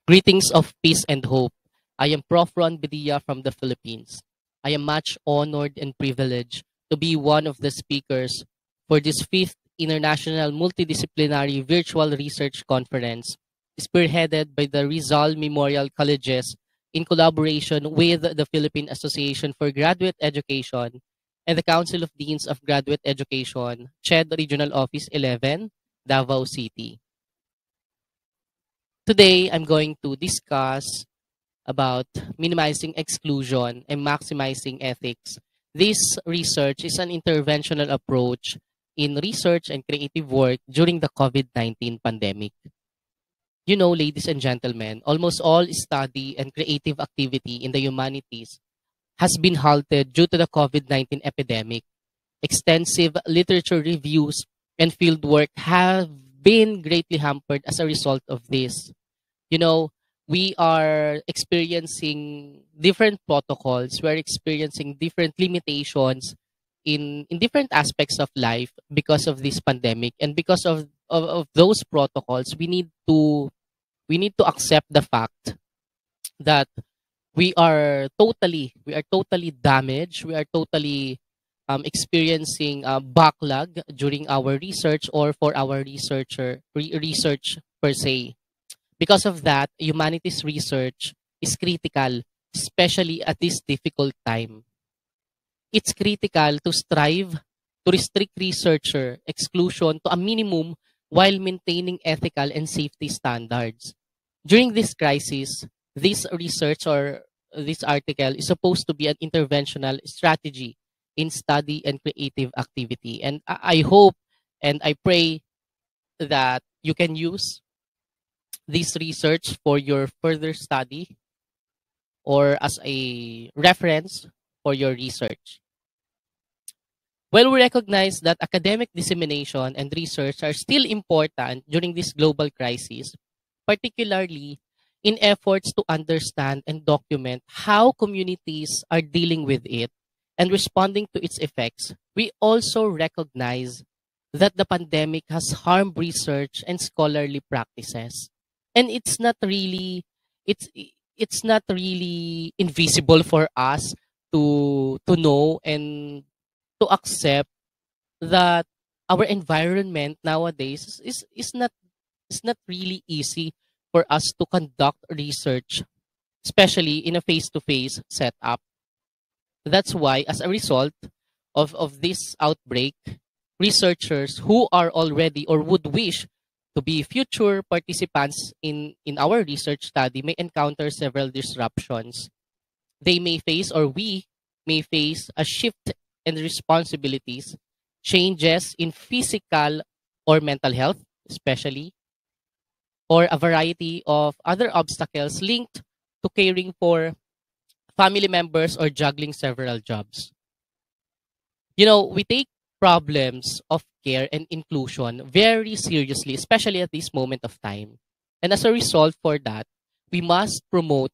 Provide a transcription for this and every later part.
Greetings of peace and hope. I am Prof. Ron Bedia from the Philippines. I am much honored and privileged to be one of the speakers for this fifth International Multidisciplinary Virtual Research Conference, spearheaded by the Rizal Memorial Colleges in collaboration with the Philippine Association for Graduate Education and the Council of Deans of Graduate Education, CHED Regional Office 11, Davao City. Today, I'm going to discuss about minimizing exclusion and maximizing ethics. This research is an interventional approach in research and creative work during the COVID-19 pandemic. You know, ladies and gentlemen, almost all study and creative activity in the humanities has been halted due to the COVID-19 epidemic. Extensive literature reviews and fieldwork have been greatly hampered as a result of this. You know, we are experiencing different protocols, we're experiencing different limitations in different aspects of life because of this pandemic. And because of those protocols, we need to accept the fact that we are totally damaged, we are totally experiencing a backlog during our research or for our research per se. Because of that, humanities research is critical, especially at this difficult time. It's critical to strive to restrict researcher exclusion to a minimum while maintaining ethical and safety standards. During this crisis, this research or this article is supposed to be an interventional strategy in study and creative activity. And I hope and I pray that you can use this research for your further study or as a reference for your research. While we recognize that academic dissemination and research are still important during this global crisis, particularly in efforts to understand and document how communities are dealing with it and responding to its effects, we also recognize that the pandemic has harmed research and scholarly practices. And it's not really invisible for us to know and to accept that our environment nowadays is not really easy for us to conduct research, especially in a face-to-face setup. That's why, as a result of this outbreak, researchers who are already or would wish to be future participants in our research study may encounter several disruptions. They may face, or we may face, a shift in responsibilities, changes in physical or mental health, especially, or a variety of other obstacles linked to caring for family members or juggling several jobs. You know, we take problems of care and inclusion very seriously, especially at this moment of time. And as a result for that, we must promote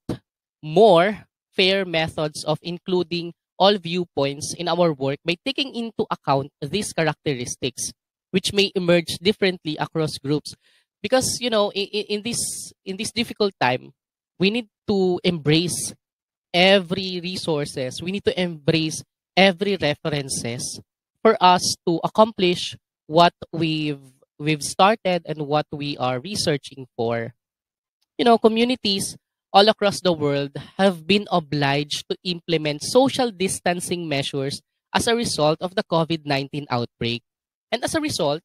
more fair methods of including all viewpoints in our work by taking into account these characteristics, which may emerge differently across groups. Because you know, in this difficult time, we need to embrace every resources. We need to embrace every references for us to accomplish what we've started and what we are researching for. You know, communities all across the world have been obliged to implement social distancing measures as a result of the COVID-19 outbreak. And as a result,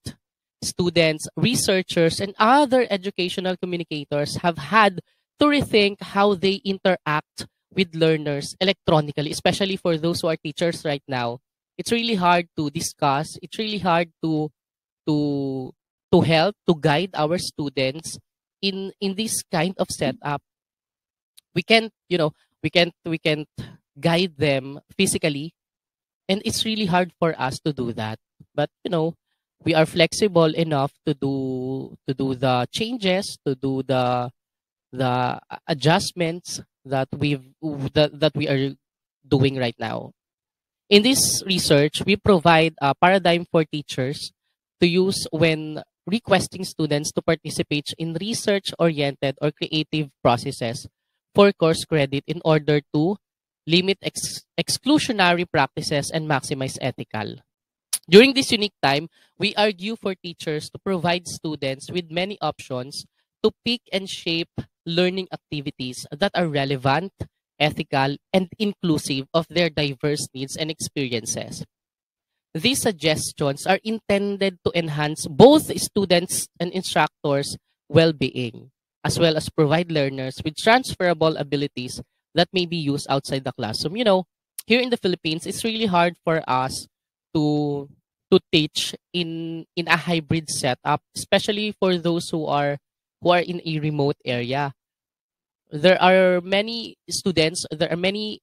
students, researchers, and other educational communicators have had to rethink how they interact with learners electronically, especially for those who are teachers right now. It's really hard to discuss. It's really hard to to help to guide our students in this kind of setup. We can't, you know, we can't guide them physically, and it's really hard for us to do that. But you know, we are flexible enough to do the changes, to do the adjustments that we are doing right now. In this research, we provide a paradigm for teachers to use when requesting students to participate in research-oriented or creative processes for course credit in order to limit exclusionary practices and maximize ethical. During this unique time, we argue for teachers to provide students with many options to pick and shape learning activities that are relevant, ethical, and inclusive of their diverse needs and experiences. These suggestions are intended to enhance both students' and instructors' well being, as well as provide learners with transferable abilities that may be used outside the classroom. Here in the Philippines, it's really hard for us to teach in a hybrid setup, especially for those who are in a remote area. There are many students, there are many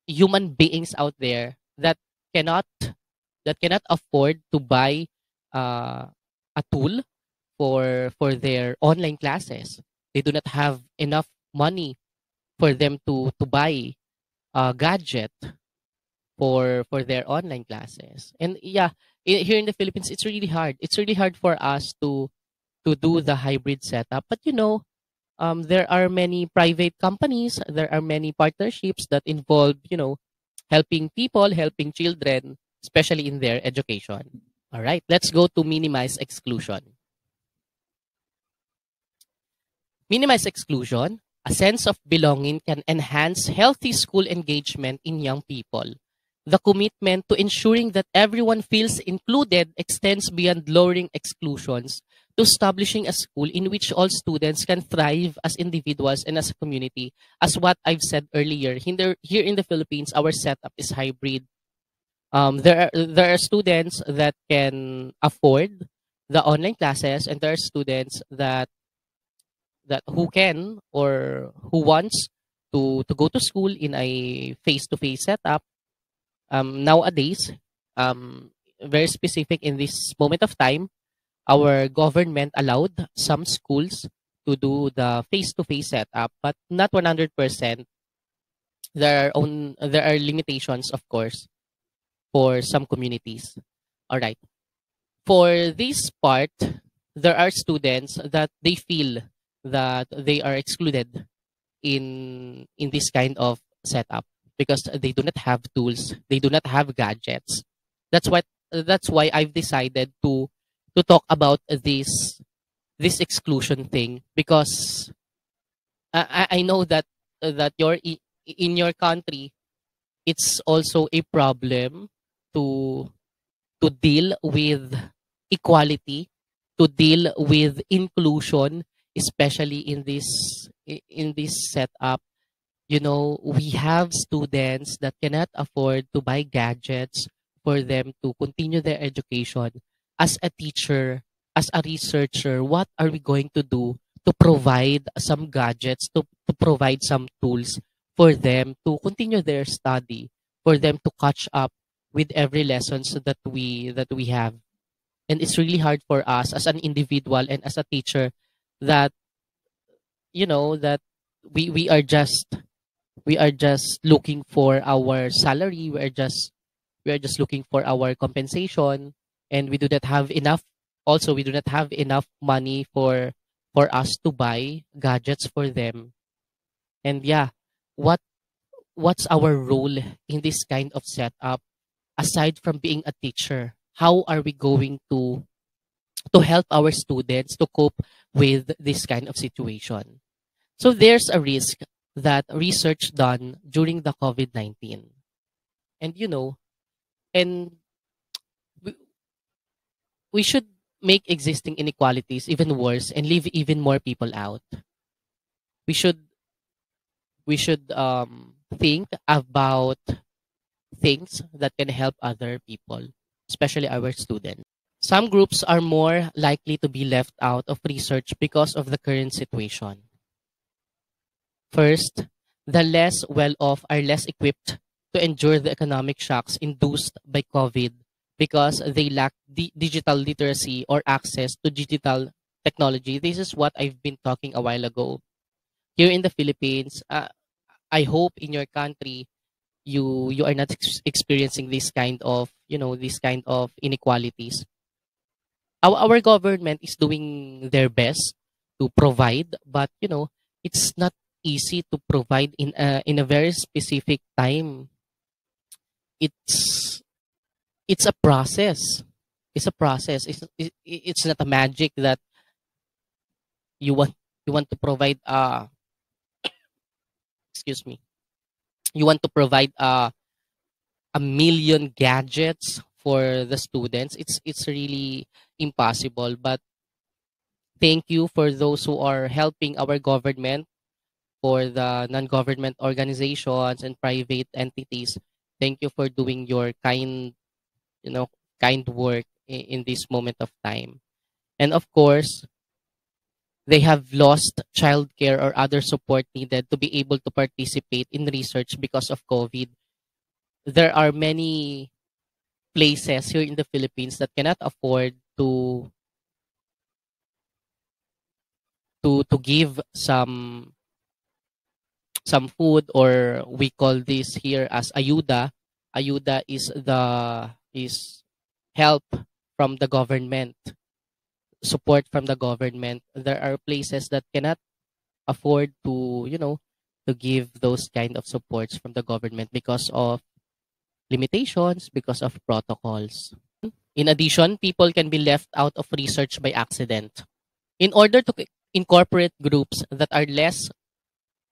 human beings out there that cannot afford to buy a tool for their online classes. They do not have enough money for them to buy a gadget for their online classes. And yeah, here in the Philippines, it's really hard. It's really hard for us to do the hybrid setup. But there are many private companies, there are many partnerships that involve, helping people, helping children, especially in their education. All right, let's go to minimize exclusion. Minimize exclusion. A sense of belonging can enhance healthy school engagement in young people. The commitment to ensuring that everyone feels included extends beyond lowering exclusions to establishing a school in which all students can thrive as individuals and as a community. As what I've said earlier, here in the Philippines, our setup is hybrid. There are students that can afford the online classes, and there are students that who can or who wants to go to school in a face-to-face setup. Nowadays, very specific in this moment of time, our government allowed some schools to do the face-to-face setup, but not 100%. There are limitations, of course, for some communities. All right. For this part, there are students that they feel that they are excluded in this kind of setup because they do not have tools, they do not have gadgets. That's why I've decided to talk about this exclusion thing, because I know that in your country, it's also a problem to deal with equality, to deal with inclusion, especially in this setup. We have students that cannot afford to buy gadgets for them to continue their education. As a teacher, as a researcher, what are we going to do to provide some gadgets, to provide some tools for them to continue their study, for them to catch up with every lessons that we have? And it's really hard for us as an individual and as a teacher that that we are just looking for our salary, we are just looking for our compensation, and we do not have enough money for us to buy gadgets for them. And yeah, what what's our role in this kind of setup aside from being a teacher? How are we going to help our students to cope with this kind of situation? So there's a risk that research done during the COVID-19, and and we, we should make existing inequalities even worse and leave even more people out. We should think about things that can help other people, especially our students. Some groups are more likely to be left out of research because of the current situation. First, the less well off are less equipped to endure the economic shocks induced by COVID because they lack digital literacy or access to digital technology. This is what I've been talking a while ago. Here in the Philippines, I hope in your country you are not experiencing this kind of inequalities. our government is doing their best to provide, but it's not easy to provide in a very specific time. It's it's a process. It's a process. It's not a magic that you want you want to provide excuse me, you want to provide a million gadgets for the students. It's really impossible. But thank you for those who are helping our government, for the non-government organizations and private entities. Thank you for doing your you know, kind work in this moment of time. And of course, they have lost childcare or other support needed to be able to participate in research because of COVID. There are many places here in the Philippines that cannot afford to give some food, or we call this here as ayuda. Ayuda is help from the government, support from the government. There are places that cannot afford to give those kind of supports from the government because of limitations, because of protocols. In addition, people can be left out of research by accident. In order to incorporate groups that are less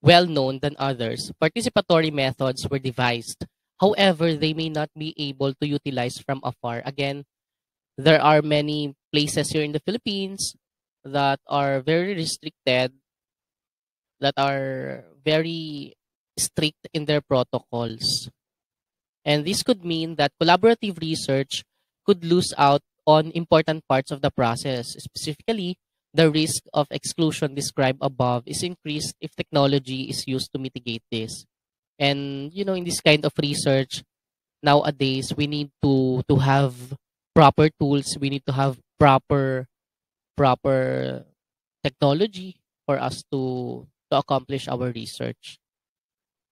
well known than others, participatory methods were devised. However, they may not be able to utilize from afar. Again, there are many places here in the Philippines that are very restricted, that are very strict in their protocols. And this could mean that collaborative research could lose out on important parts of the process. Specifically, the risk of exclusion described above is increased if technology is used to mitigate this. And in this kind of research, nowadays we need to have proper tools. We need to have proper technology for us to accomplish our research.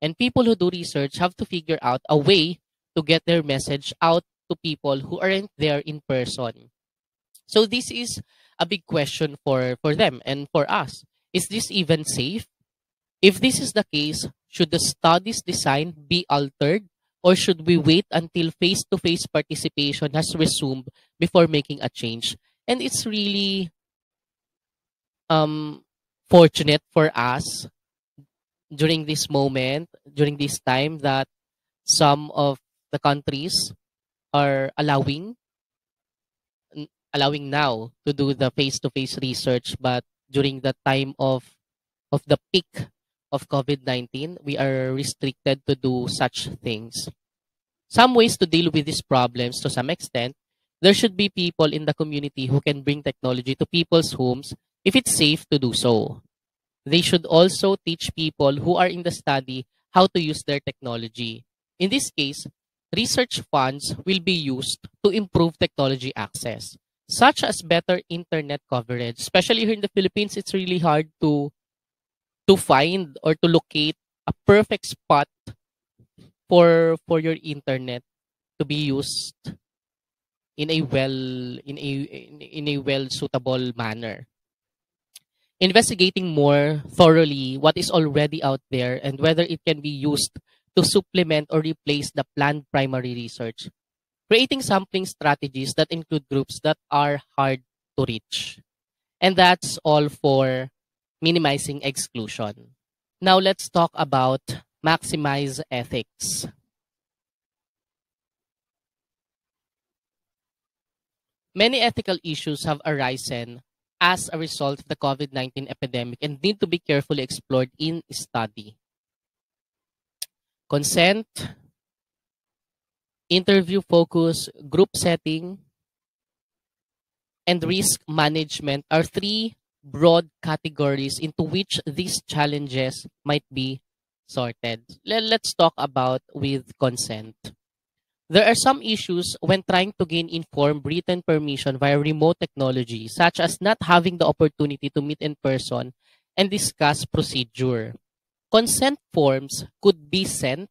And people who do research have to figure out a way to get their message out to people who aren't there in person. So this is a big question for them and for us. Is this even safe? If this is the case, should the study's design be altered, or should we wait until face-to-face participation has resumed before making a change? And it's really um, fortunate for us during this moment, during this time, that some of the countries are allowing now to do the face-to-face research, but during the time of the peak of COVID-19, we are restricted to do such things. Some ways to deal with these problems to some extent: there should be people in the community who can bring technology to people's homes if it's safe to do so. They should also teach people who are in the study how to use their technology. In this case, research funds will be used to improve technology access, such as better internet coverage. Especially here in the Philippines, it's really hard to find or to locate a perfect spot for your internet to be used in a well suitable manner. Investigating more thoroughly what is already out there and whether it can be used to supplement or replace the planned primary research. Creating sampling strategies that include groups that are hard to reach. And that's all for minimizing exclusion. Now let's talk about maximize ethics. Many ethical issues have arisen as a result of the COVID-19 epidemic and need to be carefully explored in study. Consent, interview focus, group setting, and risk management are three broad categories into which these challenges might be sorted. Let's talk about with consent. There are some issues when trying to gain informed written permission via remote technology, such as not having the opportunity to meet in person and discuss procedure. Consent forms could be sent,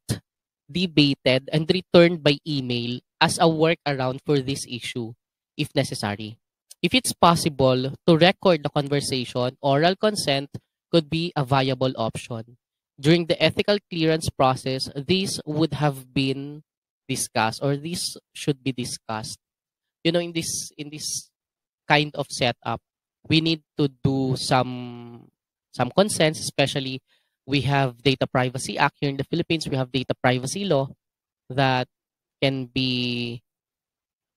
debated, and returned by email as a workaround for this issue, if necessary. If it's possible to record the conversation, oral consent could be a viable option. During the ethical clearance process, these would have been discussed, or these should be discussed. In this kind of setup, we need to do some consents, especially we have Data Privacy Act here in the Philippines, we have data privacy law that can be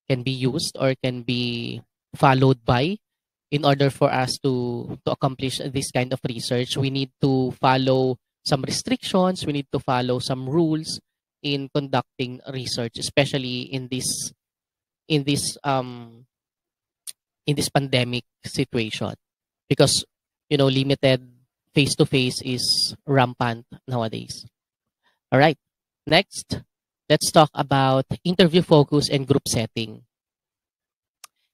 used or can be followed by. In order for us to accomplish this kind of research, we need to follow some restrictions, we need to follow some rules in conducting research, especially in this um in this pandemic situation, because limited face to face is rampant nowadays. All right, next, let's talk about interview focus and group setting.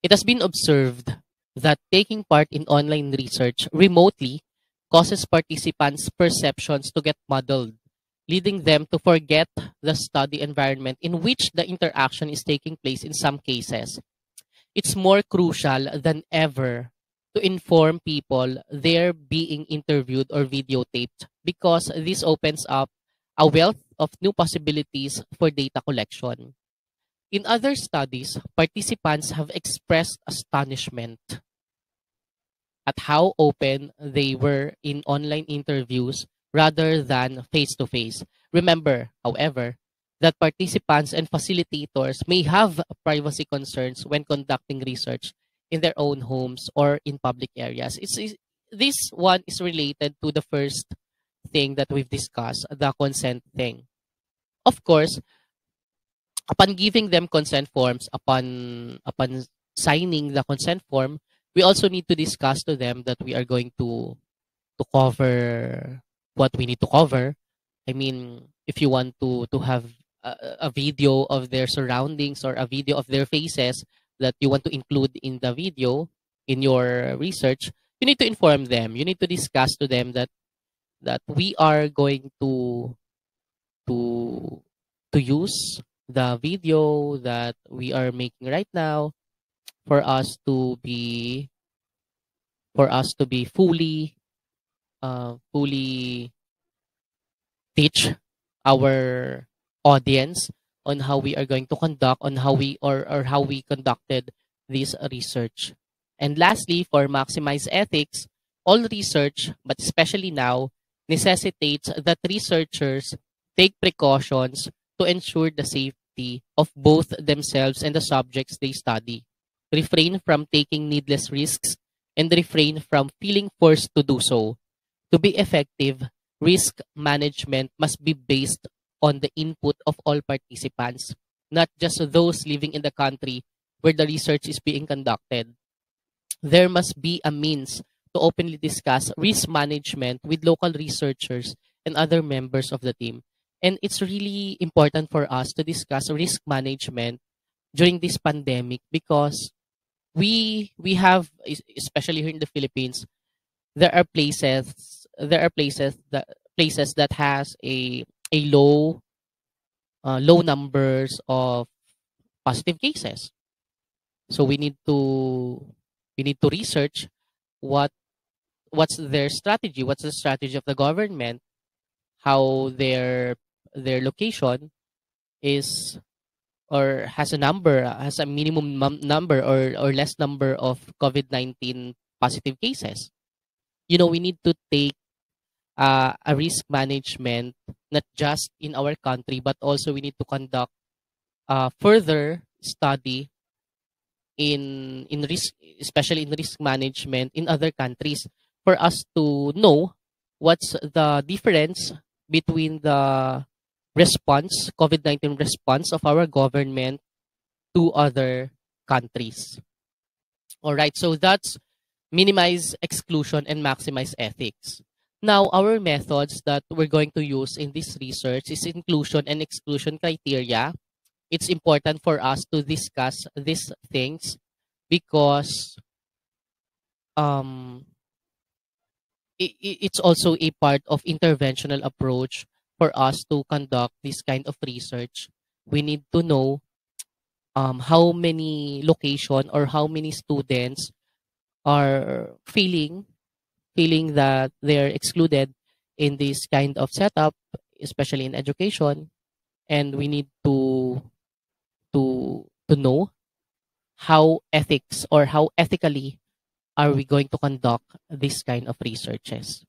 It has been observed that taking part in online research remotely causes participants' perceptions to get muddled, leading them to forget the study environment in which the interaction is taking place. In some cases, it's more crucial than ever to inform people they're being interviewed or videotaped, because this opens up a wealth of new possibilities for data collection. In other studies, participants have expressed astonishment at how open they were in online interviews rather than face to face. Remember, however, that participants and facilitators may have privacy concerns when conducting research in their own homes or in public areas. This one is related to the first thing that we've discussed, the consent thing. Of course, upon giving them consent forms, upon signing the consent form, we also need to discuss to them that we are going to cover what we need to cover. I mean, if you want to have a video of their surroundings or a video of their faces that you want to include in the video in your research, you need to inform them. You need to discuss to them that we are going to to use the video that we are making right now for us to be fully teach our audience on how we are going to conduct, on how we or how we conducted this research. And lastly, for maximize ethics, all research, but especially now, necessitates that researchers take precautions to ensure the safety of both themselves and the subjects they study, refrain from taking needless risks, and refrain from feeling forced to do so. To be effective, risk management must be based on the input of all participants, not just those living in the country where the research is being conducted. There must be a means to openly discuss risk management with local researchers and other members of the team. And it's really important for us to discuss risk management during this pandemic, because we have, especially here in the Philippines, there are places that has a low numbers of positive cases. So we need to research what what's their strategy, what's the strategy of the government, how their location is, or has a minimum number or less number of COVID-19 positive cases. We need to take a risk management, not just in our country, but also we need to conduct further study in risk, especially in risk management in other countries, for us to know what's the difference between the COVID-19 response of our government to other countries. All right, so that's minimize exclusion and maximize ethics. Now, our methods that we're going to use in this research is inclusion and exclusion criteria. It's important for us to discuss these things because um, it's also a part of interventional approach for us to conduct this kind of research. We need to know how many location or how many students are feeling that they're excluded in this kind of setup, especially in education, and we need to know how ethics or how ethically are we going to conduct this kind of researches.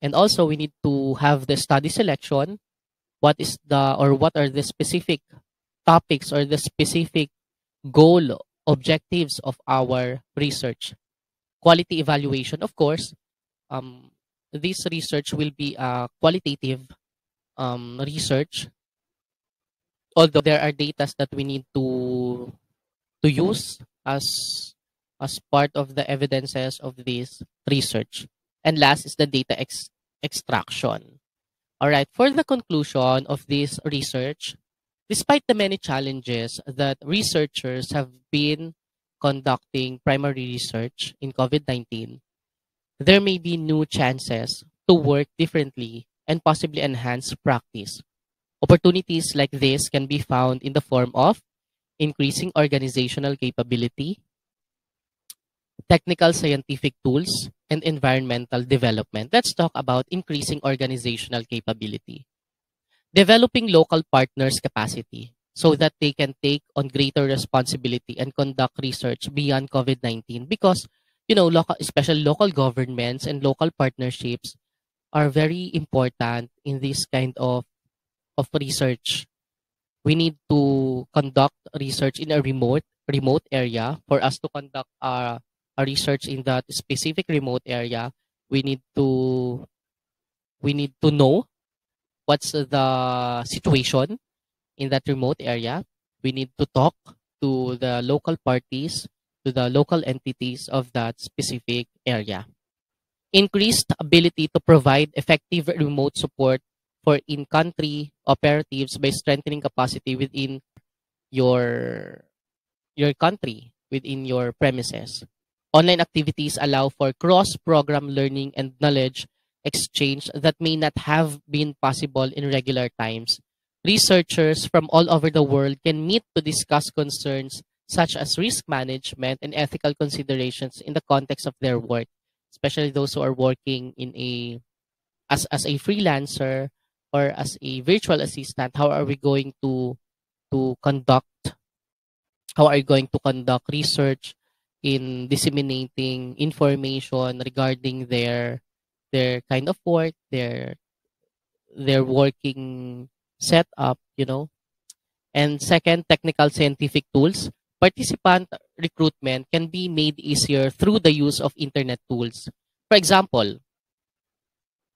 And also we need to have the study selection. What is the or what are the specific topics or the specific goal objectives of our research? Quality evaluation, of course. This research will be a qualitative research, although there are data that we need to use as part of the evidences of this research. And last is the data extraction. All right, for the conclusion of this research, despite the many challenges that researchers have been conducting primary research in COVID-19, there may be new chances to work differently and possibly enhance practice. Opportunities like this can be found in the form of increasing organizational capability, technical scientific tools, and environmental development. Let's talk about increasing organizational capability. Developing local partners' capacity so that they can take on greater responsibility and conduct research beyond COVID-19, because local, especially local governments and local partnerships are very important in this kind of research. We need to conduct research in a remote area. For us to conduct a research in that specific remote area, we need to know what's the situation in that remote area. We need to talk to the local parties, to the local entities of that specific area. Increased ability to provide effective remote support for in-country operatives by strengthening capacity within your your country, within your premises. Online activities allow for cross-program learning and knowledge exchange that may not have been possible in regular times. Researchers from all over the world can meet to discuss concerns such as risk management and ethical considerations in the context of their work, especially those who are working in as a freelancer or as a virtual assistant. To conduct how are you going to conduct research in disseminating information regarding their kind of work, their working setup, And second, technical scientific tools. Participant recruitment can be made easier through the use of internet tools. For example,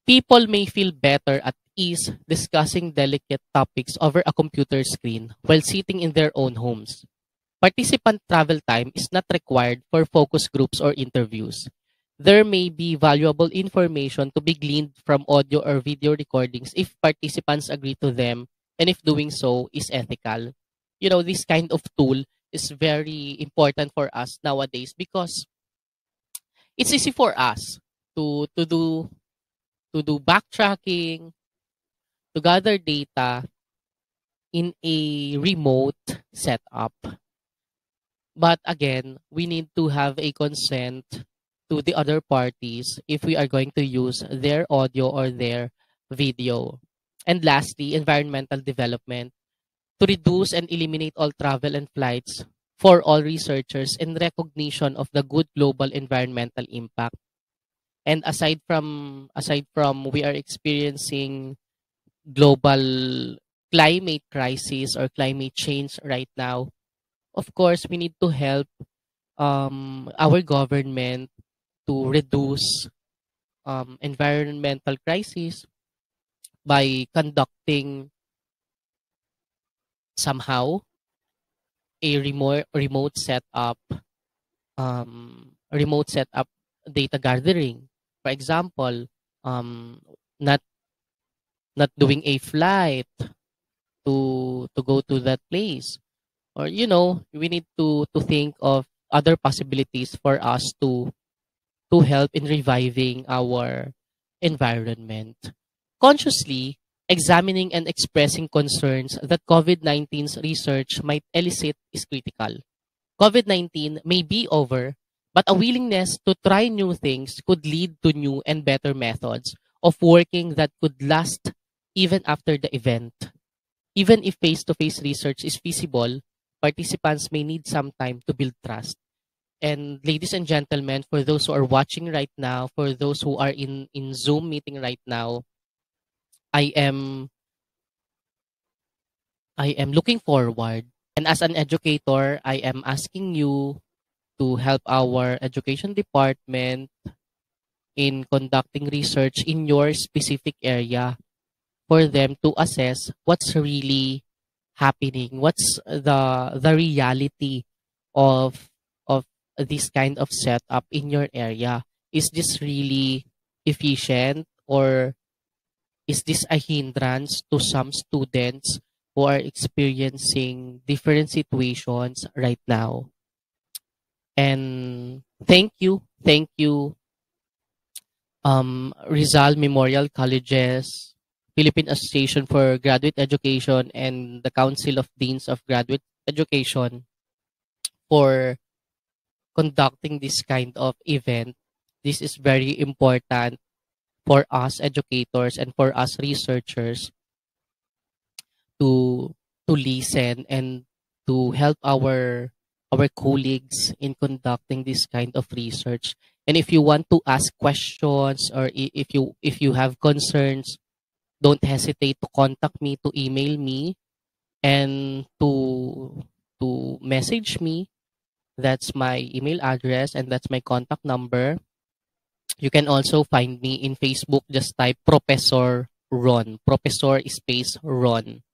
people may feel better at ease discussing delicate topics over a computer screen while sitting in their own homes. Participant travel time is not required for focus groups or interviews. There may be valuable information to be gleaned from audio or video recordings if participants agree to them and if doing so is ethical. This kind of tool is very important for us nowadays because it's easy for us to do backtracking, to gather data in a remote setup. But again, we need to have a consent to the other parties if we are going to use their audio or their video. And lastly, environmental development to reduce and eliminate all travel and flights for all researchers in recognition of the good global environmental impact. And aside from we are experiencing global climate crisis or climate change right now, of course we need to help our government to reduce environmental crisis by conducting somehow a remote setup data gathering. For example, not doing a flight to go to that place, or we need to think of other possibilities for us to help in reviving our environment consciously. examining and expressing concerns that COVID-19's research might elicit is critical. COVID-19 may be over, but a willingness to try new things could lead to new and better methods of working that could last even after the event. Even if face-to-face research is feasible, participants may need some time to build trust. And ladies and gentlemen, for those who are watching right now, for those who are in Zoom meeting right now, I am I am looking forward. And as an educator, I am asking you to help our education department in conducting research in your specific area for them to assess what's really happening, what's the reality of of this kind of setup in your area. Is this really efficient, or is this a hindrance to some students who are experiencing different situations right now? And thank you, Rizal Memorial Colleges, Philippine Association for Graduate Education, and the Council of Deans of Graduate Education for conducting this kind of event. This is very important for us educators and for us researchers to listen and to help our colleagues in conducting this kind of research. And if you want to ask questions, or if you have concerns, don't hesitate to contact me, to email me, and to message me. That's my email address and that's my contact number. You can also find me in Facebook. Just type Professor Ron. Professor space Ron.